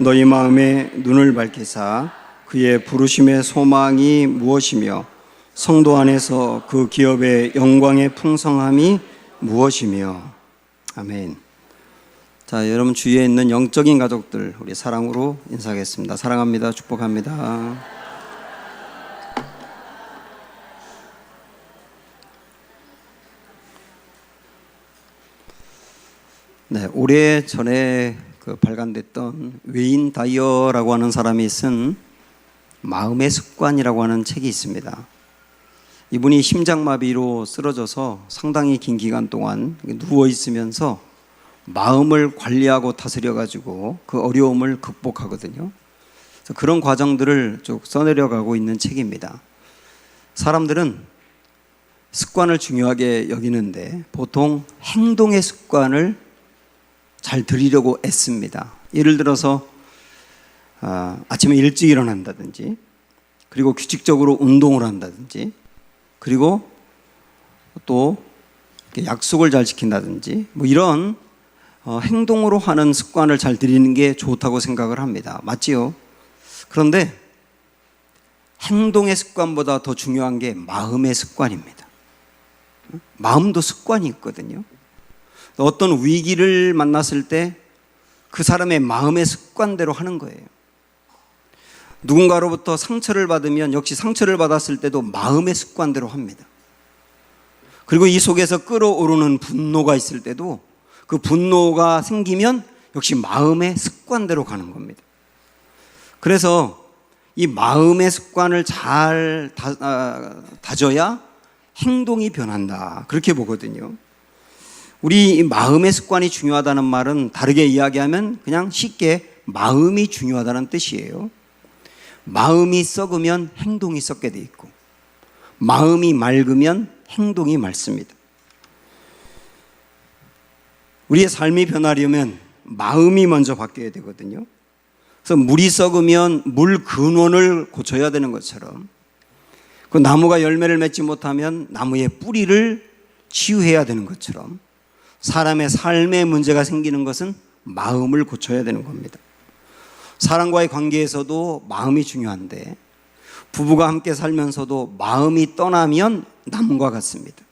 너희 마음에 눈을 밝히사 그의 부르심의 소망이 무엇이며 성도 안에서 그 기업의 영광의 풍성함이 무엇이며. 아멘. 자, 여러분 주위에 있는 영적인 가족들 우리 사랑으로 인사하겠습니다. 사랑합니다. 축복합니다. 네, 오래전에 발간됐던 웨인 다이어라고 하는 사람이 쓴 마음의 습관이라고 하는 책이 있습니다. 이분이 심장마비로 쓰러져서 상당히 긴 기간 동안 누워 있으면서 마음을 관리하고 다스려 가지고 그 어려움을 극복하거든요. 그래서 그런 과정들을 쭉 써내려가고 있는 책입니다. 사람들은 습관을 중요하게 여기는데 보통 행동의 습관을 잘 들이려고 애씁니다. 예를 들어서 아침에 일찍 일어난다든지, 그리고 규칙적으로 운동을 한다든지, 그리고 또 약속을 잘 지킨다든지, 뭐 이런 행동으로 하는 습관을 잘 들이는 게 좋다고 생각을 합니다. 맞지요? 그런데 행동의 습관보다 더 중요한 게 마음의 습관입니다. 마음도 습관이 있거든요. 어떤 위기를 만났을 때 그 사람의 마음의 습관대로 하는 거예요. 누군가로부터 상처를 받으면 역시 상처를 받았을 때도 마음의 습관대로 합니다. 그리고 이 속에서 끓어오르는 분노가 있을 때도 그 분노가 생기면 역시 마음의 습관대로 가는 겁니다. 그래서 이 마음의 습관을 잘 다져야 행동이 변한다, 그렇게 보거든요. 우리 마음의 습관이 중요하다는 말은 다르게 이야기하면 그냥 쉽게 마음이 중요하다는 뜻이에요. 마음이 썩으면 행동이 썩게 돼 있고, 마음이 맑으면 행동이 맑습니다. 우리의 삶이 변하려면 마음이 먼저 바뀌어야 되거든요. 그래서 물이 썩으면 물 근원을 고쳐야 되는 것처럼, 그 나무가 열매를 맺지 못하면 나무의 뿌리를 치유해야 되는 것처럼, 사람의 삶에 문제가 생기는 것은 마음을 고쳐야 되는 겁니다. 사람과의 관계에서도 마음이 중요한데, 부부가 함께 살면서도 마음이 떠나면 남과 같습니다.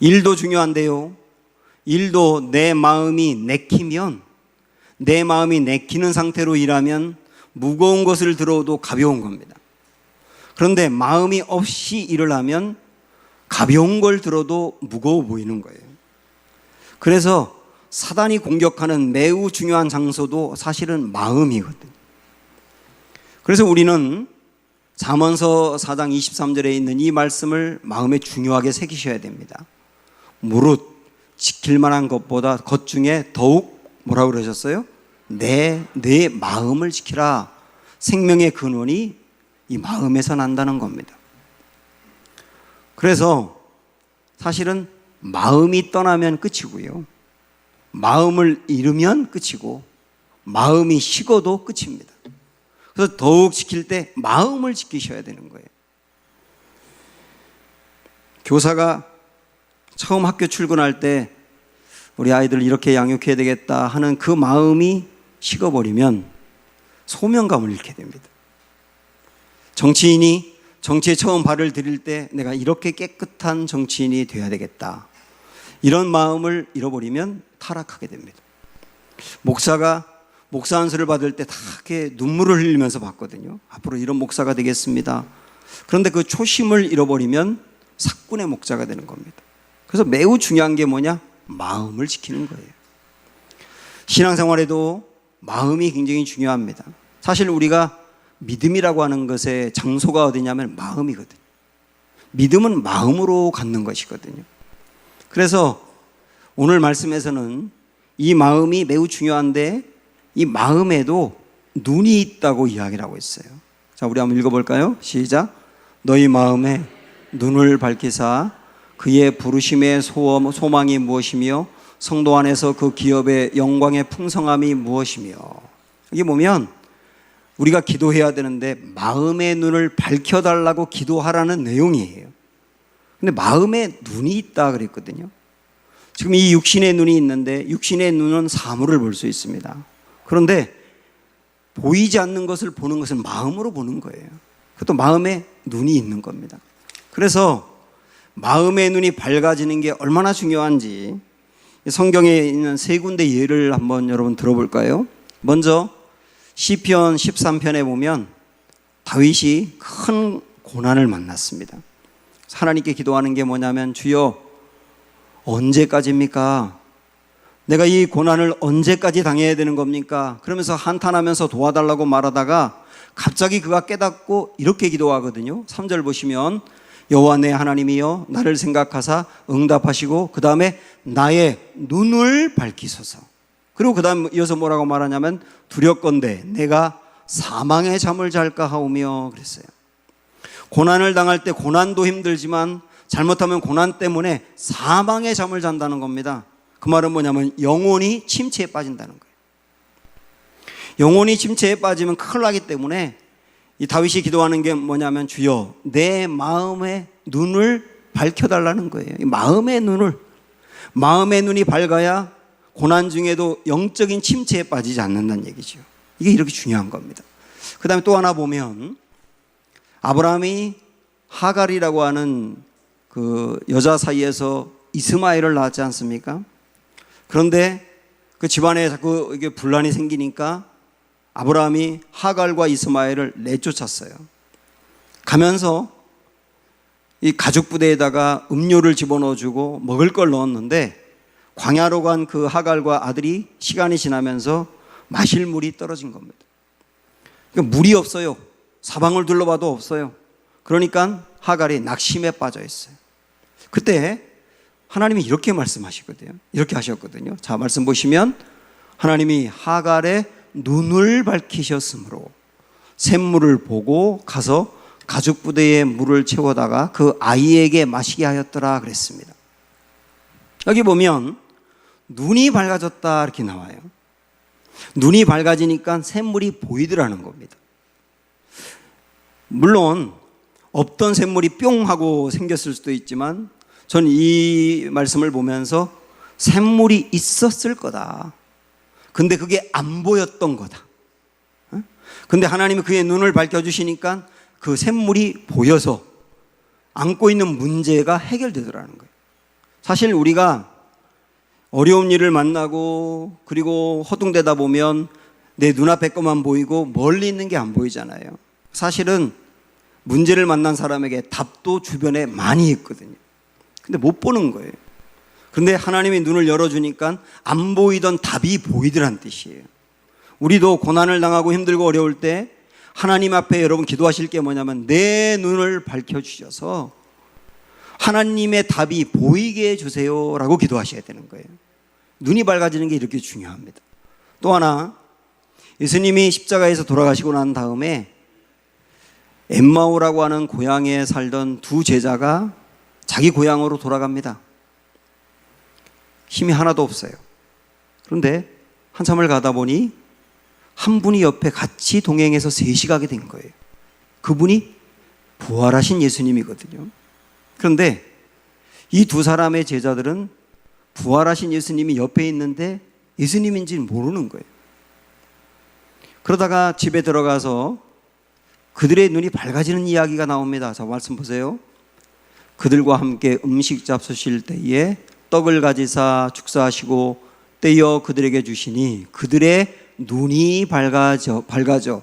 일도 중요한데요, 일도 내 마음이 내키면, 내 마음이 내키는 상태로 일하면 무거운 것을 들어도 가벼운 겁니다. 그런데 마음이 없이 일을 하면 가벼운 걸 들어도 무거워 보이는 거예요. 그래서 사단이 공격하는 매우 중요한 장소도 사실은 마음이거든요. 그래서 우리는 잠언서 4장 23절에 있는 이 말씀을 마음에 중요하게 새기셔야 됩니다. 무릇 지킬 만한 것보다 것 중에 더욱 뭐라고 그러셨어요? 내 마음을 지키라. 생명의 근원이 이 마음에서 난다는 겁니다. 그래서 사실은 마음이 떠나면 끝이고요, 마음을 잃으면 끝이고, 마음이 식어도 끝입니다. 그래서 더욱 지킬 때 마음을 지키셔야 되는 거예요. 교사가 처음 학교 출근할 때 우리 아이들 이렇게 양육해야 되겠다 하는 그 마음이 식어버리면 소명감을 잃게 됩니다. 정치인이 정치에 처음 발을 들일 때 내가 이렇게 깨끗한 정치인이 되어야 되겠다, 이런 마음을 잃어버리면 타락하게 됩니다. 목사가 목사 안수를 받을 때 다 이렇게 눈물을 흘리면서 받거든요. 앞으로 이런 목사가 되겠습니다. 그런데 그 초심을 잃어버리면 사꾼의 목자가 되는 겁니다. 그래서 매우 중요한 게 뭐냐? 마음을 지키는 거예요. 신앙생활에도 마음이 굉장히 중요합니다. 사실 우리가 믿음이라고 하는 것의 장소가 어디냐면 마음이거든요. 믿음은 마음으로 갖는 것이거든요. 그래서 오늘 말씀에서는 이 마음이 매우 중요한데, 이 마음에도 눈이 있다고 이야기를 하고 있어요. 자, 우리 한번 읽어볼까요? 시작. 너희 마음에 눈을 밝히사 그의 부르심의 소망이 무엇이며 성도 안에서 그 기업의 영광의 풍성함이 무엇이며. 여기 보면 우리가 기도해야 되는데 마음의 눈을 밝혀달라고 기도하라는 내용이에요. 근데 마음에 눈이 있다 그랬거든요. 지금 이 육신의 눈이 있는데 육신의 눈은 사물을 볼 수 있습니다. 그런데 보이지 않는 것을 보는 것은 마음으로 보는 거예요. 그것도 마음에 눈이 있는 겁니다. 그래서 마음의 눈이 밝아지는 게 얼마나 중요한지 성경에 있는 세 군데 예를 한번 여러분 들어볼까요? 먼저 시편 13편에 보면 다윗이 큰 고난을 만났습니다. 하나님께 기도하는 게 뭐냐면, 주여 언제까지입니까? 내가 이 고난을 언제까지 당해야 되는 겁니까? 그러면서 한탄하면서 도와달라고 말하다가 갑자기 그가 깨닫고 이렇게 기도하거든요. 3절 보시면 여호와 내 하나님이여 나를 생각하사 응답하시고 그 다음에 나의 눈을 밝히소서. 그리고 그 다음 이어서 뭐라고 말하냐면 두렵건대 내가 사망의 잠을 잘까 하오며 그랬어요. 고난을 당할 때 고난도 힘들지만 잘못하면 고난 때문에 사망의 잠을 잔다는 겁니다. 그 말은 뭐냐면 영혼이 침체에 빠진다는 거예요. 영혼이 침체에 빠지면 큰일 나기 때문에 이 다윗이 기도하는 게 뭐냐면 주여 내 마음의 눈을 밝혀달라는 거예요. 마음의 눈이 밝아야 고난 중에도 영적인 침체에 빠지지 않는다는 얘기죠. 이게 이렇게 중요한 겁니다. 그 다음에 또 하나 보면 아브라함이 하갈이라고 하는 그 여자 사이에서 이스마엘을 낳았지 않습니까? 그런데 그 집안에 자꾸 이게 분란이 생기니까 아브라함이 하갈과 이스마엘을 내쫓았어요. 가면서 이 가죽 부대에다가 음료를 집어넣어주고 먹을 걸 넣었는데 광야로 간 그 하갈과 아들이 시간이 지나면서 마실 물이 떨어진 겁니다. 그러니까 물이 없어요. 사방을 둘러봐도 없어요. 그러니까 하갈이 낙심에 빠져 있어요. 그때 하나님이 이렇게 말씀하시거든요. 이렇게 하셨거든요. 자, 말씀 보시면 하나님이 하갈의 눈을 밝히셨으므로 샘물을 보고 가서 가죽 부대에 물을 채워다가 그 아이에게 마시게 하였더라 그랬습니다. 여기 보면 눈이 밝아졌다 이렇게 나와요. 눈이 밝아지니까 샘물이 보이더라는 겁니다. 물론 없던 샘물이 뿅 하고 생겼을 수도 있지만 전 이 말씀을 보면서 샘물이 있었을 거다. 근데 그게 안 보였던 거다. 근데 하나님이 그의 눈을 밝혀주시니까 그 샘물이 보여서 안고 있는 문제가 해결되더라는 거예요. 사실 우리가 어려운 일을 만나고 그리고 허둥대다 보면 내 눈앞에 것만 보이고 멀리 있는 게 안 보이잖아요. 사실은 문제를 만난 사람에게 답도 주변에 많이 있거든요. 근데 못 보는 거예요. 근데 하나님이 눈을 열어주니까 안 보이던 답이 보이더란 뜻이에요. 우리도 고난을 당하고 힘들고 어려울 때 하나님 앞에 여러분 기도하실 게 뭐냐면 내 눈을 밝혀주셔서 하나님의 답이 보이게 해주세요 라고 기도하셔야 되는 거예요. 눈이 밝아지는 게 이렇게 중요합니다. 또 하나, 예수님이 십자가에서 돌아가시고 난 다음에 엠마오라고 하는 고향에 살던 두 제자가 자기 고향으로 돌아갑니다. 힘이 하나도 없어요. 그런데 한참을 가다 보니 한 분이 옆에 같이 동행해서 셋이 가게 된 거예요. 그분이 부활하신 예수님이거든요. 그런데 이 두 사람의 제자들은 부활하신 예수님이 옆에 있는데 예수님인지는 모르는 거예요. 그러다가 집에 들어가서 그들의 눈이 밝아지는 이야기가 나옵니다. 자, 말씀 보세요. 그들과 함께 음식 잡수실 때에 떡을 가지사 축사하시고 떼어 그들에게 주시니 그들의 눈이 밝아져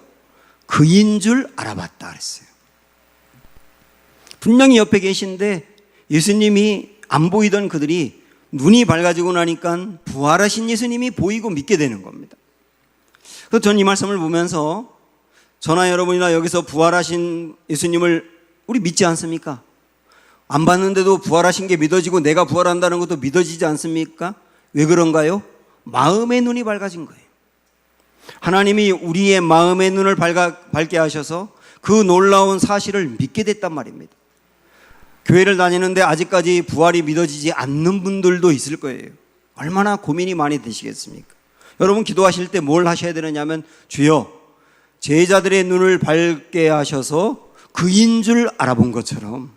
그인 줄 알아봤다 그랬어요. 분명히 옆에 계신데 예수님이 안 보이던 그들이 눈이 밝아지고 나니까 부활하신 예수님이 보이고 믿게 되는 겁니다. 그래서 저는 이 말씀을 보면서 저나 여러분이나 여기서 부활하신 예수님을 우리 믿지 않습니까? 안 봤는데도 부활하신 게 믿어지고 내가 부활한다는 것도 믿어지지 않습니까? 왜 그런가요? 마음의 눈이 밝아진 거예요. 하나님이 우리의 마음의 눈을 밝게 하셔서 그 놀라운 사실을 믿게 됐단 말입니다. 교회를 다니는데 아직까지 부활이 믿어지지 않는 분들도 있을 거예요. 얼마나 고민이 많이 되시겠습니까? 여러분 기도하실 때 뭘 하셔야 되느냐면 주여 제자들의 눈을 밝게 하셔서 그인 줄 알아본 것처럼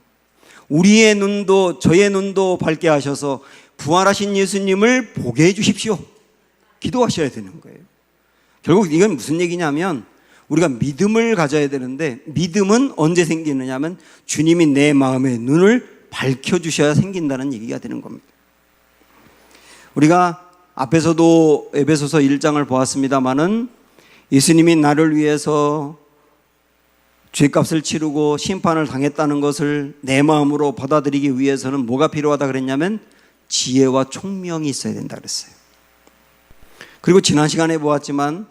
우리의 눈도 저의 눈도 밝게 하셔서 부활하신 예수님을 보게 해 주십시오. 기도하셔야 되는 거예요. 결국 이건 무슨 얘기냐면 우리가 믿음을 가져야 되는데 믿음은 언제 생기느냐면 주님이 내 마음의 눈을 밝혀주셔야 생긴다는 얘기가 되는 겁니다. 우리가 앞에서도 에베소서 1장을 보았습니다마는 예수님이 나를 위해서 죄값을 치르고 심판을 당했다는 것을 내 마음으로 받아들이기 위해서는 뭐가 필요하다 그랬냐면 지혜와 총명이 있어야 된다 그랬어요. 그리고 지난 시간에 보았지만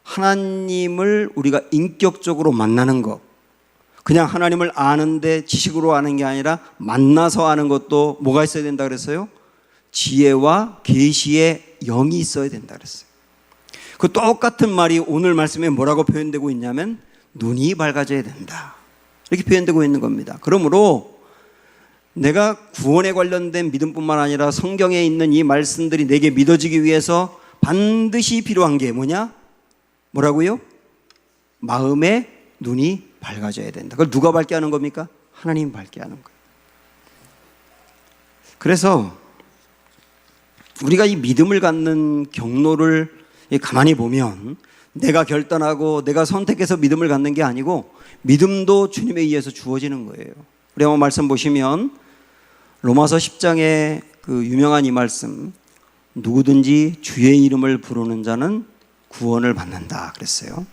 하나님을 우리가 인격적으로 만나는 것, 그냥 하나님을 아는데 지식으로 아는 게 아니라 만나서 아는 것도 뭐가 있어야 된다 그랬어요? 지혜와 계시의 영이 있어야 된다 그랬어요. 그 똑같은 말이 오늘 말씀에 뭐라고 표현되고 있냐면 눈이 밝아져야 된다, 이렇게 표현되고 있는 겁니다. 그러므로 내가 구원에 관련된 믿음뿐만 아니라 성경에 있는 이 말씀들이 내게 믿어지기 위해서 반드시 필요한 게 뭐냐? 뭐라고요? 마음의 눈이 밝아져야 된다. 그걸 누가 밝게 하는 겁니까? 하나님 밝게 하는 거예요. 그래서 우리가 이 믿음을 갖는 경로를 가만히 보면 내가 결단하고 내가 선택해서 믿음을 갖는 게 아니고 믿음도 주님에 의해서 주어지는 거예요. 우리 한번 말씀 보시면 로마서 10장에 그 유명한 이 말씀, 누구든지 주의 이름을 부르는 자는 구원을 받는다 그랬어요.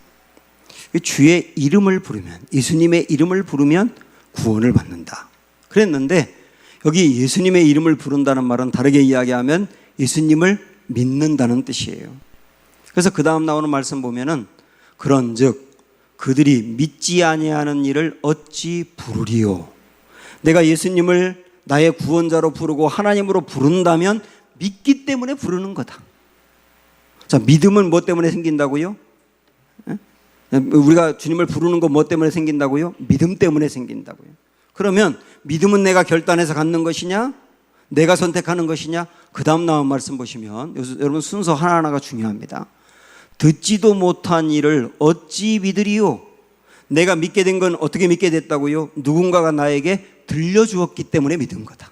주의 이름을 부르면, 예수님의 이름을 부르면 구원을 받는다 그랬는데, 여기 예수님의 이름을 부른다는 말은 다르게 이야기하면 예수님을 믿는다는 뜻이에요. 그래서 그 다음 나오는 말씀 보면은 그런즉 그들이 믿지 아니하는 일을 어찌 부르리요. 내가 예수님을 나의 구원자로 부르고 하나님으로 부른다면 믿기 때문에 부르는 거다. 자, 믿음은 뭐 때문에 생긴다고요? 우리가 주님을 부르는 거 뭐 때문에 생긴다고요? 믿음 때문에 생긴다고요. 그러면 믿음은 내가 결단해서 갖는 것이냐? 내가 선택하는 것이냐? 그 다음 나온 말씀 보시면 여러분 순서 하나하나가 중요합니다. 듣지도 못한 일을 어찌 믿으리요? 내가 믿게 된 건 어떻게 믿게 됐다고요? 누군가가 나에게 들려주었기 때문에 믿은 거다.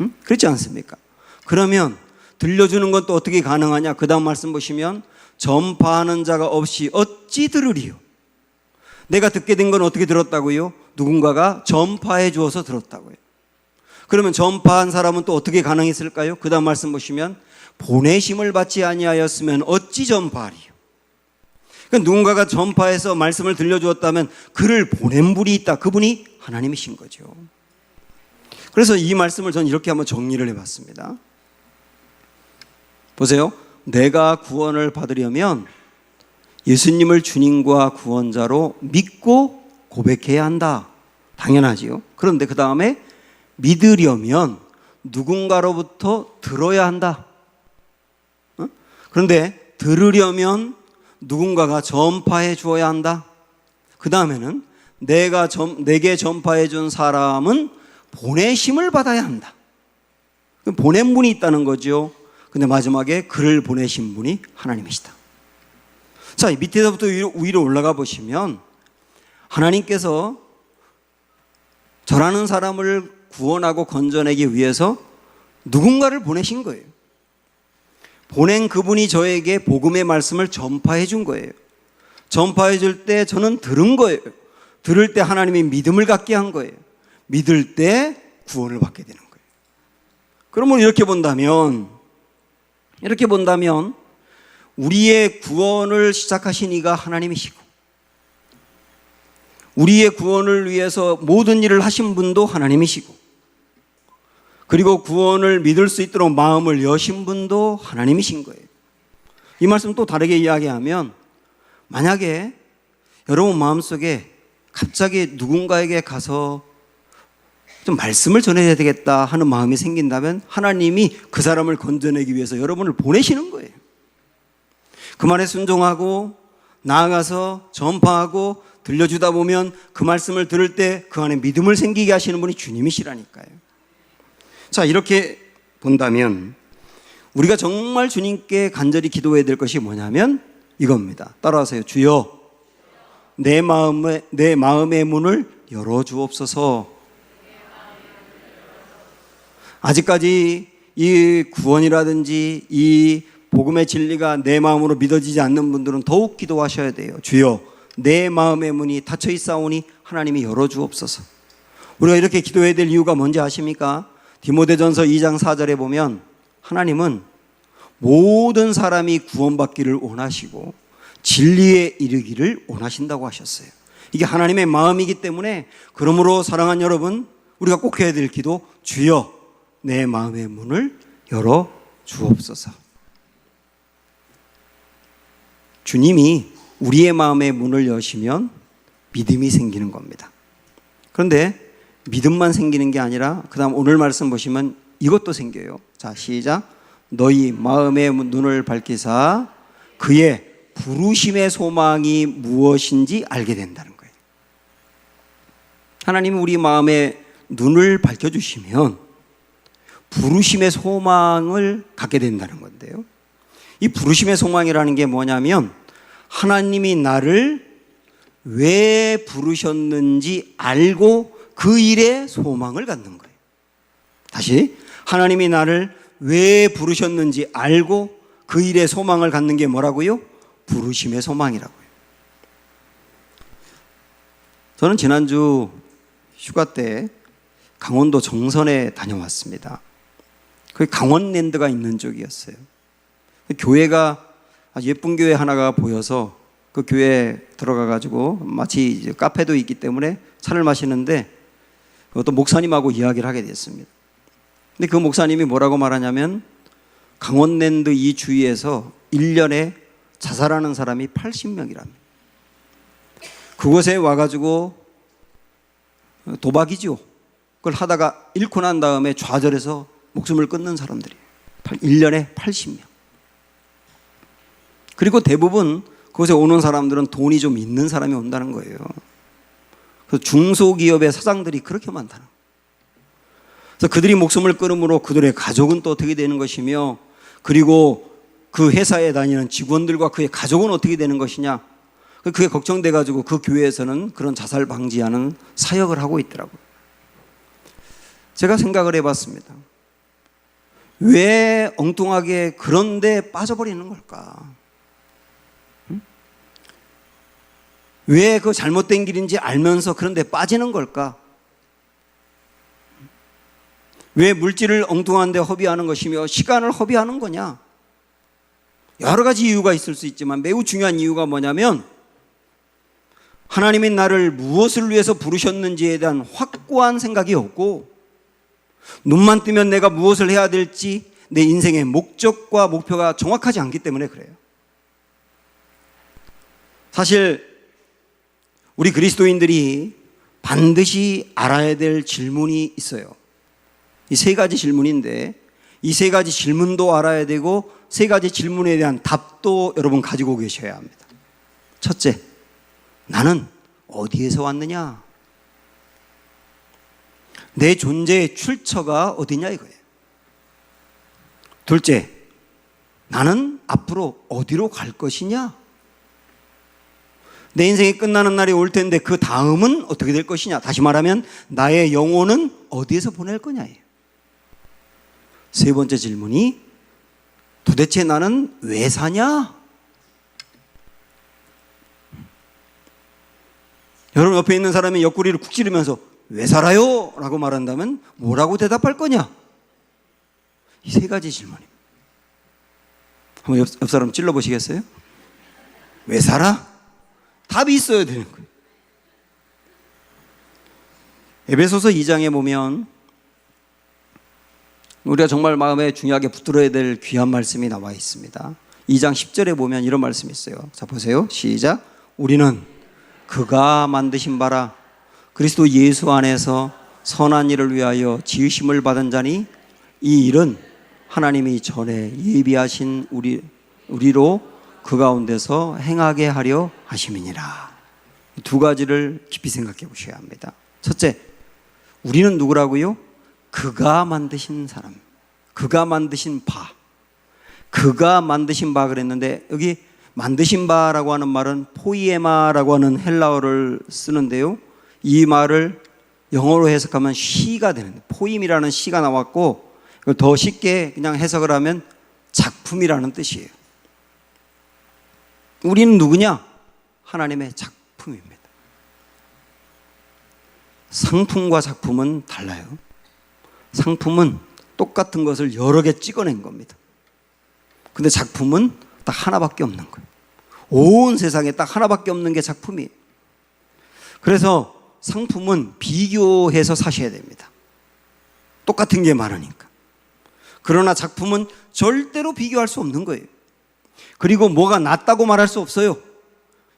응? 그렇지 않습니까? 그러면 들려주는 건 또 어떻게 가능하냐? 그 다음 말씀 보시면 전파하는 자가 없이 어찌 들으리요? 내가 듣게 된 건 어떻게 들었다고요? 누군가가 전파해 주어서 들었다고요. 그러면 전파한 사람은 또 어떻게 가능했을까요? 그 다음 말씀 보시면 보내심을 받지 아니하였으면 어찌 전파하리요? 그러니까 누군가가 전파해서 말씀을 들려주었다면 그를 보낸 분이 있다. 그분이 하나님이신 거죠. 그래서 이 말씀을 저는 이렇게 한번 정리를 해봤습니다. 보세요. 내가 구원을 받으려면 예수님을 주님과 구원자로 믿고 고백해야 한다. 당연하지요. 그런데 그 다음에 믿으려면 누군가로부터 들어야 한다. 그런데 들으려면 누군가가 전파해 주어야 한다. 그 다음에는 내게 전파해 준 사람은 보내심을 받아야 한다. 보낸 분이 있다는 거죠. 근데 마지막에 그를 보내신 분이 하나님이시다. 자, 밑에서부터 위로 올라가 보시면 하나님께서 저라는 사람을 구원하고 건져내기 위해서 누군가를 보내신 거예요. 보낸 그분이 저에게 복음의 말씀을 전파해 준 거예요. 전파해 줄 때 저는 들은 거예요. 들을 때 하나님이 믿음을 갖게 한 거예요. 믿을 때 구원을 받게 되는 거예요. 그러면 이렇게 본다면 우리의 구원을 시작하신 이가 하나님이시고 우리의 구원을 위해서 모든 일을 하신 분도 하나님이시고 그리고 구원을 믿을 수 있도록 마음을 여신 분도 하나님이신 거예요. 이 말씀 또 다르게 이야기하면 만약에 여러분 마음속에 갑자기 누군가에게 가서 좀 말씀을 전해야 되겠다 하는 마음이 생긴다면 하나님이 그 사람을 건져내기 위해서 여러분을 보내시는 거예요. 그 말에 순종하고 나아가서 전파하고 들려주다 보면 그 말씀을 들을 때 그 안에 믿음을 생기게 하시는 분이 주님이시라니까요. 자, 이렇게 본다면 우리가 정말 주님께 간절히 기도해야 될 것이 뭐냐면 이겁니다. 따라하세요. 주여, 내 마음의 문을 열어주옵소서. 아직까지 이 구원이라든지 이 복음의 진리가 내 마음으로 믿어지지 않는 분들은 더욱 기도하셔야 돼요. 주여, 내 마음의 문이 닫혀 있사오니 하나님이 열어주옵소서. 우리가 이렇게 기도해야 될 이유가 뭔지 아십니까? 디모데전서 2장 4절에 보면 하나님은 모든 사람이 구원받기를 원하시고 진리에 이르기를 원하신다고 하셨어요. 이게 하나님의 마음이기 때문에, 그러므로 사랑하는 여러분, 우리가 꼭 해야 될 기도, 주여 내 마음의 문을 열어 주옵소서. 주님이 우리의 마음의 문을 여시면 믿음이 생기는 겁니다. 그런데 믿음만 생기는 게 아니라 그 다음 오늘 말씀 보시면 이것도 생겨요. 자, 시작. 너희 마음의 눈을 밝히사 그의 부르심의 소망이 무엇인지 알게 된다는 거예요. 하나님이 우리 마음의 눈을 밝혀주시면 부르심의 소망을 갖게 된다는 건데요. 이 부르심의 소망이라는 게 뭐냐면 하나님이 나를 왜 부르셨는지 알고 그 일에 소망을 갖는 거예요. 다시, 하나님이 나를 왜 부르셨는지 알고 그 일에 소망을 갖는 게 뭐라고요? 부르심의 소망이라고요. 저는 지난주 휴가 때 강원도 정선에 다녀왔습니다. 거기 강원랜드가 있는 쪽이었어요. 교회가 아주 예쁜 교회 하나가 보여서 그 교회에 들어가가지고 마치 이제 카페도 있기 때문에 차를 마시는데 또 목사님하고 이야기를 하게 됐습니다. 근데 그 목사님이 뭐라고 말하냐면 강원랜드 이 주위에서 1년에 자살하는 사람이 80명이랍니다. 그곳에 와가지고 도박이죠. 그걸 하다가 잃고 난 다음에 좌절해서 목숨을 끊는 사람들이에요. 1년에 80명. 그리고 대부분 그곳에 오는 사람들은 돈이 좀 있는 사람이 온다는 거예요. 그래서 중소기업의 사장들이 그렇게 많다는 거예요. 그래서 그들이 목숨을 끊음으로 그들의 가족은 또 어떻게 되는 것이며, 그리고 그 회사에 다니는 직원들과 그의 가족은 어떻게 되는 것이냐, 그게 걱정돼 가지고 그 교회에서는 그런 자살 방지하는 사역을 하고 있더라고요. 제가 생각을 해봤습니다. 왜 엉뚱하게 그런 데 빠져버리는 걸까? 왜 그 잘못된 길인지 알면서 그런 데 빠지는 걸까? 왜 물질을 엉뚱한 데 허비하는 것이며 시간을 허비하는 거냐? 여러 가지 이유가 있을 수 있지만 매우 중요한 이유가 뭐냐면 하나님이 나를 무엇을 위해서 부르셨는지에 대한 확고한 생각이 없고, 눈만 뜨면 내가 무엇을 해야 될지 내 인생의 목적과 목표가 정확하지 않기 때문에 그래요. 사실 우리 그리스도인들이 반드시 알아야 될 질문이 있어요. 이 세 가지 질문인데, 이 세 가지 질문도 알아야 되고 세 가지 질문에 대한 답도 여러분 가지고 계셔야 합니다. 첫째, 나는 어디에서 왔느냐? 내 존재의 출처가 어디냐 이거예요. 둘째, 나는 앞으로 어디로 갈 것이냐? 내 인생이 끝나는 날이 올 텐데 그 다음은 어떻게 될 것이냐? 다시 말하면 나의 영혼은 어디에서 보낼 거냐예요. 세 번째 질문이 도대체 나는 왜 사냐? 여러분 옆에 있는 사람이 옆구리를 쿡 찌르면서 왜 살아요? 라고 말한다면 뭐라고 대답할 거냐? 이 세 가지 질문입니다. 한번 옆 사람 찔러보시겠어요? 왜 살아? 답이 있어야 되는 거예요. 에베소서 2장에 보면 우리가 정말 마음에 중요하게 붙들어야 될 귀한 말씀이 나와 있습니다. 2장 10절에 보면 이런 말씀이 있어요. 자, 보세요. 시작. 우리는 그가 만드신 바라 그리스도 예수 안에서 선한 일을 위하여 지으심을 받은 자니 이 일은 하나님이 전에 예비하신 우리로 그 가운데서 행하게 하려 하심이니라. 두 가지를 깊이 생각해 보셔야 합니다. 첫째, 우리는 누구라고요? 그가 만드신 사람, 그가 만드신 바, 그가 만드신 바 그랬는데 여기 만드신 바라고 하는 말은 포이에마라고 하는 헬라어를 쓰는데요, 이 말을 영어로 해석하면 시가 되는, 포임이라는 시가 나왔고 더 쉽게 그냥 해석을 하면 작품이라는 뜻이에요. 우리는 누구냐? 하나님의 작품입니다. 상품과 작품은 달라요. 상품은 똑같은 것을 여러 개 찍어낸 겁니다. 근데 작품은 딱 하나밖에 없는 거예요. 온 세상에 딱 하나밖에 없는 게 작품이에요. 그래서 상품은 비교해서 사셔야 됩니다. 똑같은 게 많으니까. 그러나 작품은 절대로 비교할 수 없는 거예요. 그리고 뭐가 낫다고 말할 수 없어요.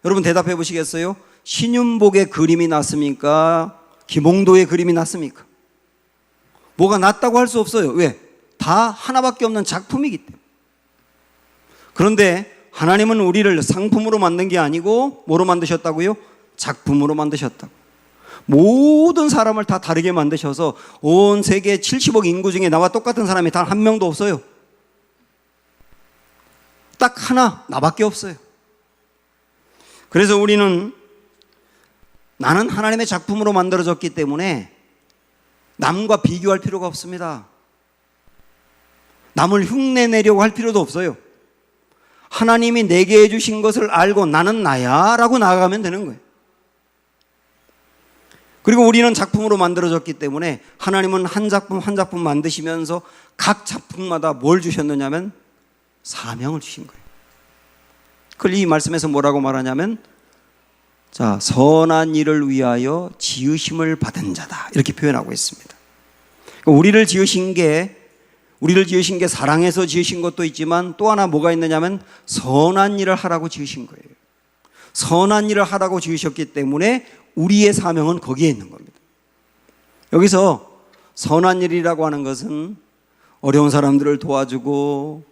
여러분 대답해 보시겠어요? 신윤복의 그림이 낫습니까? 김홍도의 그림이 낫습니까? 뭐가 낫다고 할 수 없어요. 왜? 다 하나밖에 없는 작품이기 때문에. 그런데 하나님은 우리를 상품으로 만든 게 아니고 뭐로 만드셨다고요? 작품으로 만드셨다고. 모든 사람을 다 다르게 만드셔서 온 세계 70억 인구 중에 나와 똑같은 사람이 단 한 명도 없어요. 딱 하나, 나밖에 없어요. 그래서 우리는 나는 하나님의 작품으로 만들어졌기 때문에 남과 비교할 필요가 없습니다. 남을 흉내내려고 할 필요도 없어요. 하나님이 내게 해주신 것을 알고 나는 나야 라고 나아가면 되는 거예요. 그리고 우리는 작품으로 만들어졌기 때문에 하나님은 한 작품 한 작품 만드시면서 각 작품마다 뭘 주셨느냐면 사명을 주신 거예요. 그걸 이 말씀에서 뭐라고 말하냐면 자, 선한 일을 위하여 지으심을 받은 자다 이렇게 표현하고 있습니다. 우리를 지으신 게 사랑해서 지으신 것도 있지만 또 하나 뭐가 있느냐면 선한 일을 하라고 지으신 거예요. 선한 일을 하라고 지으셨기 때문에 우리의 사명은 거기에 있는 겁니다. 여기서 선한 일이라고 하는 것은 어려운 사람들을 도와주고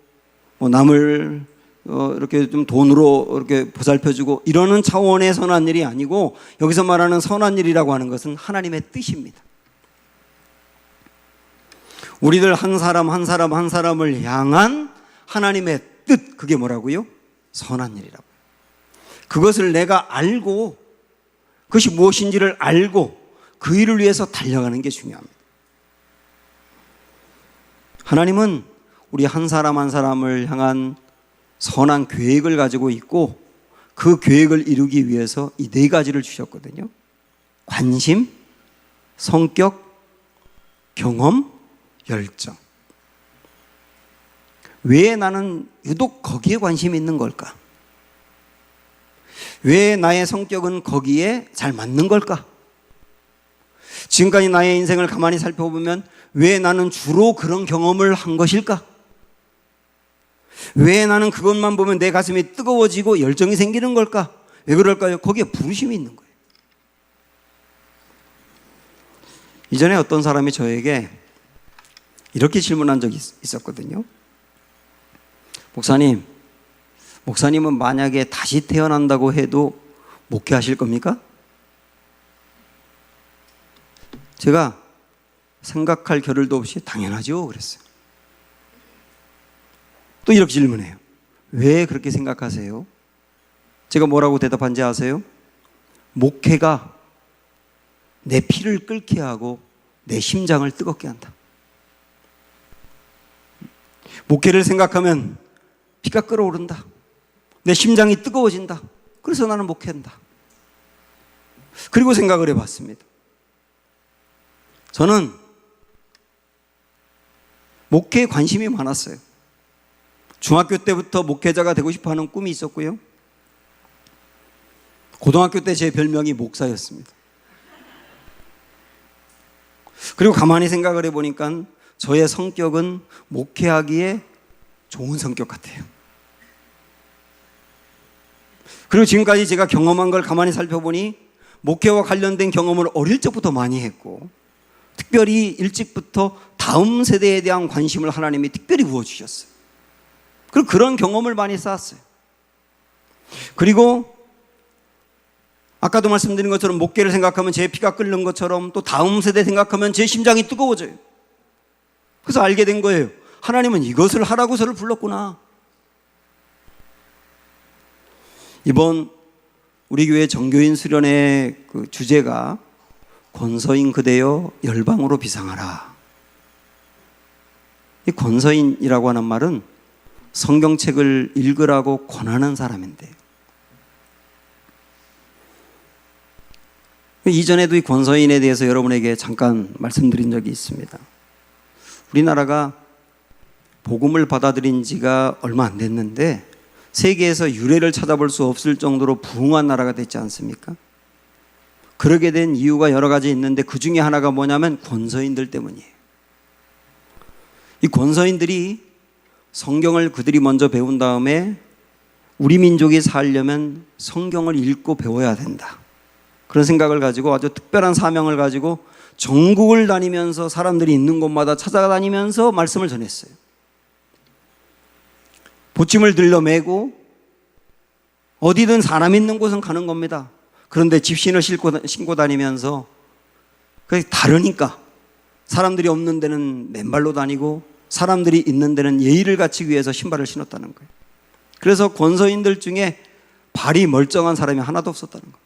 뭐 남을 이렇게 좀 돈으로 이렇게 보살펴주고 이러는 차원의 선한 일이 아니고 여기서 말하는 선한 일이라고 하는 것은 하나님의 뜻입니다. 우리들 한 사람 한 사람을 향한 하나님의 뜻, 그게 뭐라고요? 선한 일이라고. 그것을 내가 알고 그것이 무엇인지를 알고 그 일을 위해서 달려가는 게 중요합니다. 하나님은 우리 한 사람 한 사람을 향한 선한 계획을 가지고 있고 그 계획을 이루기 위해서 이 네 가지를 주셨거든요. 관심, 성격, 경험, 열정. 왜 나는 유독 거기에 관심이 있는 걸까? 왜 나의 성격은 거기에 잘 맞는 걸까? 지금까지 나의 인생을 가만히 살펴보면 왜 나는 주로 그런 경험을 한 것일까? 왜 나는 그것만 보면 내 가슴이 뜨거워지고 열정이 생기는 걸까? 왜 그럴까요? 거기에 부르심이 있는 거예요. 이전에 어떤 사람이 저에게 이렇게 질문한 적이 있었거든요. 목사님은 만약에 다시 태어난다고 해도 목회하실 겁니까? 제가 생각할 겨를도 없이 당연하죠 그랬어요. 또 이렇게 질문해요. 왜 그렇게 생각하세요? 제가 뭐라고 대답한지 아세요? 목회가 내 피를 끓게 하고 내 심장을 뜨겁게 한다. 목회를 생각하면 피가 끓어오른다. 내 심장이 뜨거워진다. 그래서 나는 목회한다. 그리고 생각을 해봤습니다. 저는 목회에 관심이 많았어요. 중학교 때부터 목회자가 되고 싶어하는 꿈이 있었고요. 고등학교 때 제 별명이 목사였습니다. 그리고 가만히 생각을 해보니까 저의 성격은 목회하기에 좋은 성격 같아요. 그리고 지금까지 제가 경험한 걸 가만히 살펴보니 목회와 관련된 경험을 어릴 적부터 많이 했고 특별히 일찍부터 다음 세대에 대한 관심을 하나님이 특별히 부어주셨어요. 그리고 그런 경험을 많이 쌓았어요. 그리고 아까도 말씀드린 것처럼 목회를 생각하면 제 피가 끓는 것처럼 또 다음 세대 생각하면 제 심장이 뜨거워져요. 그래서 알게 된 거예요. 하나님은 이것을 하라고 저를 불렀구나. 이번 우리 교회 정교인 수련의 그 주제가 권서인 그대여 열방으로 비상하라. 이 권서인이라고 하는 말은 성경책을 읽으라고 권하는 사람인데, 이전에도 이 권서인에 대해서 여러분에게 잠깐 말씀드린 적이 있습니다. 우리나라가 복음을 받아들인 지가 얼마 안 됐는데 세계에서 유례를 찾아볼 수 없을 정도로 부흥한 나라가 됐지 않습니까? 그러게 된 이유가 여러 가지 있는데 그 중에 하나가 뭐냐면 권서인들 때문이에요. 이 권서인들이 성경을 그들이 먼저 배운 다음에 우리 민족이 살려면 성경을 읽고 배워야 된다, 그런 생각을 가지고 아주 특별한 사명을 가지고 전국을 다니면서 사람들이 있는 곳마다 찾아다니면서 말씀을 전했어요. 보침을 들러매고 어디든 사람 있는 곳은 가는 겁니다. 그런데 집신을 신고 다니면서 그게 다르니까 사람들이 없는 데는 맨발로 다니고 사람들이 있는 데는 예의를 갖추기 위해서 신발을 신었다는 거예요. 그래서 권서인들 중에 발이 멀쩡한 사람이 하나도 없었다는 거예요.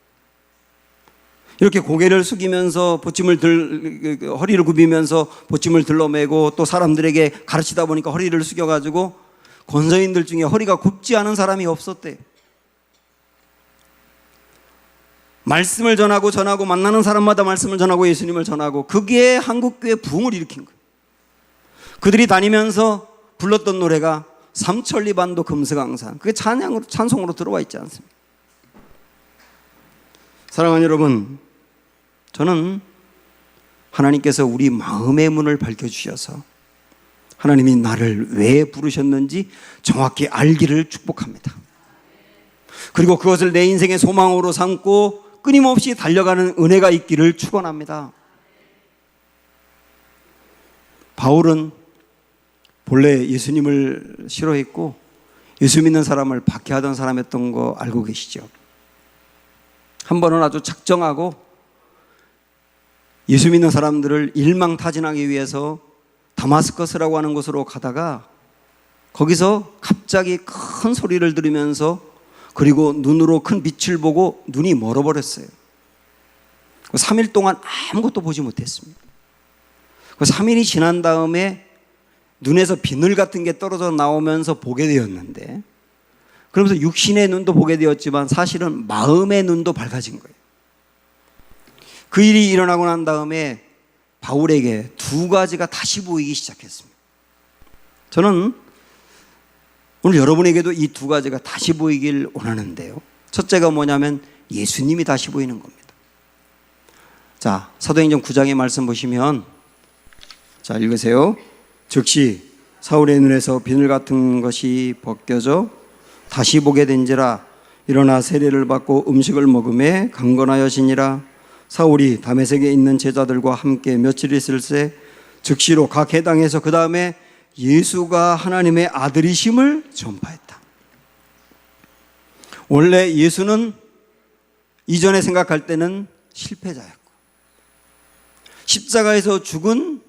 이렇게 고개를 숙이면서 허리를 굽이면서 보침을 들러매고 또 사람들에게 가르치다 보니까 허리를 숙여가지고 권서인들 중에 허리가 굽지 않은 사람이 없었대요. 말씀을 전하고 만나는 사람마다 말씀을 전하고 예수님을 전하고, 그게 한국교회 부흥을 일으킨 거예요. 그들이 다니면서 불렀던 노래가 삼천리반도 금스강산, 그게 찬송으로 들어와 있지 않습니까? 사랑하는 여러분, 저는 하나님께서 우리 마음의 문을 밝혀주셔서 하나님이 나를 왜 부르셨는지 정확히 알기를 축복합니다. 그리고 그것을 내 인생의 소망으로 삼고 끊임없이 달려가는 은혜가 있기를 축원합니다. 바울은 본래 예수님을 싫어했고 예수 믿는 사람을 박해하던 사람이었던 거 알고 계시죠? 한 번은 아주 작정하고 예수 믿는 사람들을 일망타진하기 위해서 다마스커스라고 하는 곳으로 가다가 거기서 갑자기 큰 소리를 들으면서 그리고 눈으로 큰 빛을 보고 눈이 멀어버렸어요. 3일 동안 아무것도 보지 못했습니다. 3일이 지난 다음에 눈에서 비늘 같은 게 떨어져 나오면서 보게 되었는데, 그러면서 육신의 눈도 보게 되었지만 사실은 마음의 눈도 밝아진 거예요. 그 일이 일어나고 난 다음에 바울에게 두 가지가 다시 보이기 시작했습니다. 저는 오늘 여러분에게도 이 두 가지가 다시 보이길 원하는데요. 첫째가 뭐냐면 예수님이 다시 보이는 겁니다. 자, 사도행전 9장의 말씀 보시면, 자, 읽으세요. 즉시 사울의 눈에서 비늘 같은 것이 벗겨져 다시 보게 된지라. 일어나 세례를 받고 음식을 먹음에 강건하여지니라. 사울이 다메섹에 있는 제자들과 함께 며칠 있을새 즉시로 각 해당에서 그 다음에 예수가 하나님의 아들이심을 전파했다. 원래 예수는 이전에 생각할 때는 실패자였고 십자가에서 죽은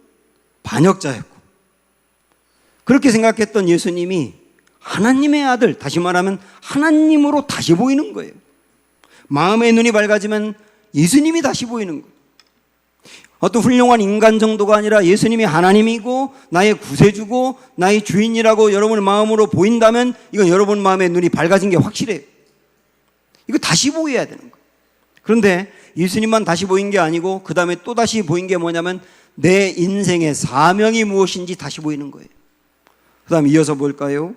반역자였고, 그렇게 생각했던 예수님이 하나님의 아들, 다시 말하면 하나님으로 다시 보이는 거예요. 마음의 눈이 밝아지면 예수님이 다시 보이는 거예요. 어떤 훌륭한 인간 정도가 아니라 예수님이 하나님이고 나의 구세주고 나의 주인이라고 여러분의 마음으로 보인다면 이건 여러분 마음의 눈이 밝아진 게 확실해요. 이거 다시 보여야 되는 거예요. 그런데 예수님만 다시 보인 게 아니고 그 다음에 또 다시 보인 게 뭐냐면 내 인생의 사명이 무엇인지 다시 보이는 거예요. 그 다음 이어서 볼까요?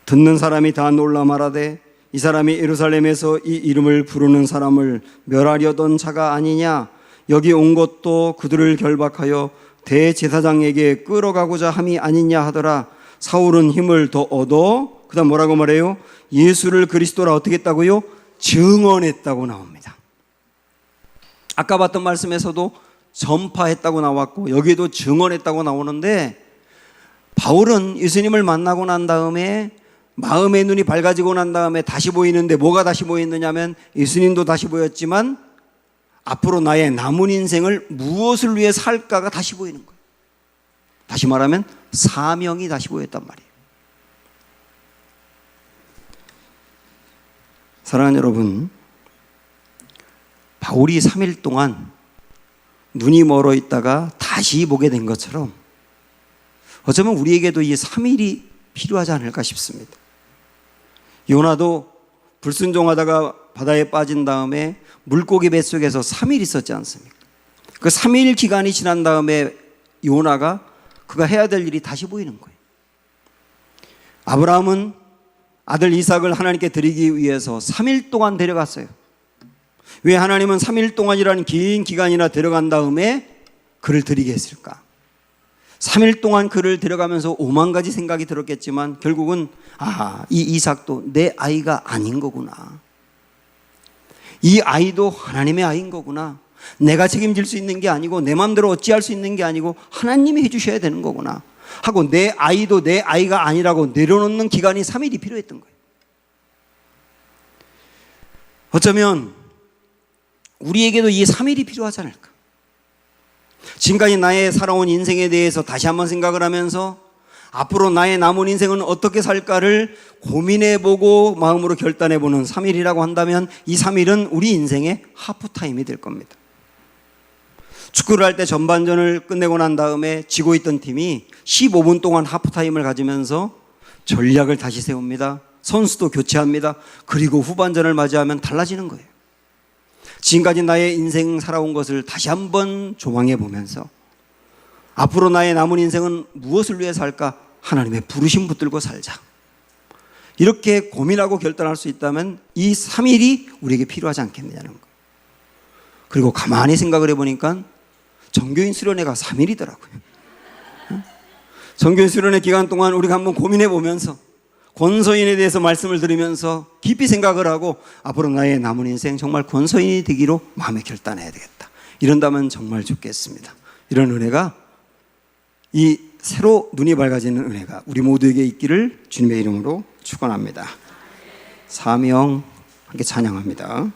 듣는 사람이 다 놀라 말하되 이 사람이 예루살렘에서 이 이름을 부르는 사람을 멸하려던 자가 아니냐. 여기 온 것도 그들을 결박하여 대제사장에게 끌어가고자 함이 아니냐 하더라. 사울은 힘을 더 얻어, 그 다음 뭐라고 말해요? 예수를 그리스도라 어떻게 했다고요? 증언했다고 나옵니다. 아까 봤던 말씀에서도 전파했다고 나왔고 여기도 증언했다고 나오는데, 바울은 예수님을 만나고 난 다음에 마음의 눈이 밝아지고 난 다음에 다시 보이는데 뭐가 다시 보이느냐면 예수님도 다시 보였지만 앞으로 나의 남은 인생을 무엇을 위해 살까가 다시 보이는 거예요. 다시 말하면 사명이 다시 보였단 말이에요. 사랑하는 여러분, 바울이 3일 동안 눈이 멀어 있다가 다시 보게 된 것처럼 어쩌면 우리에게도 이 3일이 필요하지 않을까 싶습니다. 요나도 불순종하다가 바다에 빠진 다음에 물고기 뱃속에서 3일 있었지 않습니까? 그 3일 기간이 지난 다음에 요나가 그가 해야 될 일이 다시 보이는 거예요. 아브라함은 아들 이삭을 하나님께 드리기 위해서 3일 동안 데려갔어요. 왜 하나님은 3일 동안이라는 긴 기간이나 데려간 다음에 그를 드리게 했을까? 3일 동안 그를 데려가면서 5만 가지 생각이 들었겠지만 결국은 이 이삭도 내 아이가 아닌 거구나. 이 아이도 하나님의 아이인 거구나. 내가 책임질 수 있는 게 아니고 내 마음대로 어찌할 수 있는 게 아니고 하나님이 해주셔야 되는 거구나 하고 내 아이도 내 아이가 아니라고 내려놓는 기간이 3일이 필요했던 거예요. 어쩌면 우리에게도 이 3일이 필요하지 않을까. 지금까지 나의 살아온 인생에 대해서 다시 한번 생각을 하면서 앞으로 나의 남은 인생은 어떻게 살까를 고민해보고 마음으로 결단해보는 3일이라고 한다면 이 3일은 우리 인생의 하프타임이 될 겁니다. 축구를 할 때 전반전을 끝내고 난 다음에 지고 있던 팀이 15분 동안 하프타임을 가지면서 전략을 다시 세웁니다. 선수도 교체합니다. 그리고 후반전을 맞이하면 달라지는 거예요. 지금까지 나의 인생 살아온 것을 다시 한번 조망해 보면서 앞으로 나의 남은 인생은 무엇을 위해 살까? 하나님의 부르심 붙들고 살자. 이렇게 고민하고 결단할 수 있다면 이 3일이 우리에게 필요하지 않겠느냐는 거예요. 그리고 가만히 생각을 해보니까 정교인 수련회가 3일이더라고요. 정교인 수련회 기간 동안 우리가 한번 고민해 보면서 권서인에 대해서 말씀을 들으면서 깊이 생각을 하고 앞으로 나의 남은 인생 정말 권서인이 되기로 마음에 결단해야 되겠다. 이런다면 정말 좋겠습니다. 이런 은혜가 이 새로 눈이 밝아지는 은혜가 우리 모두에게 있기를 주님의 이름으로 축원합니다. 사명 함께 찬양합니다.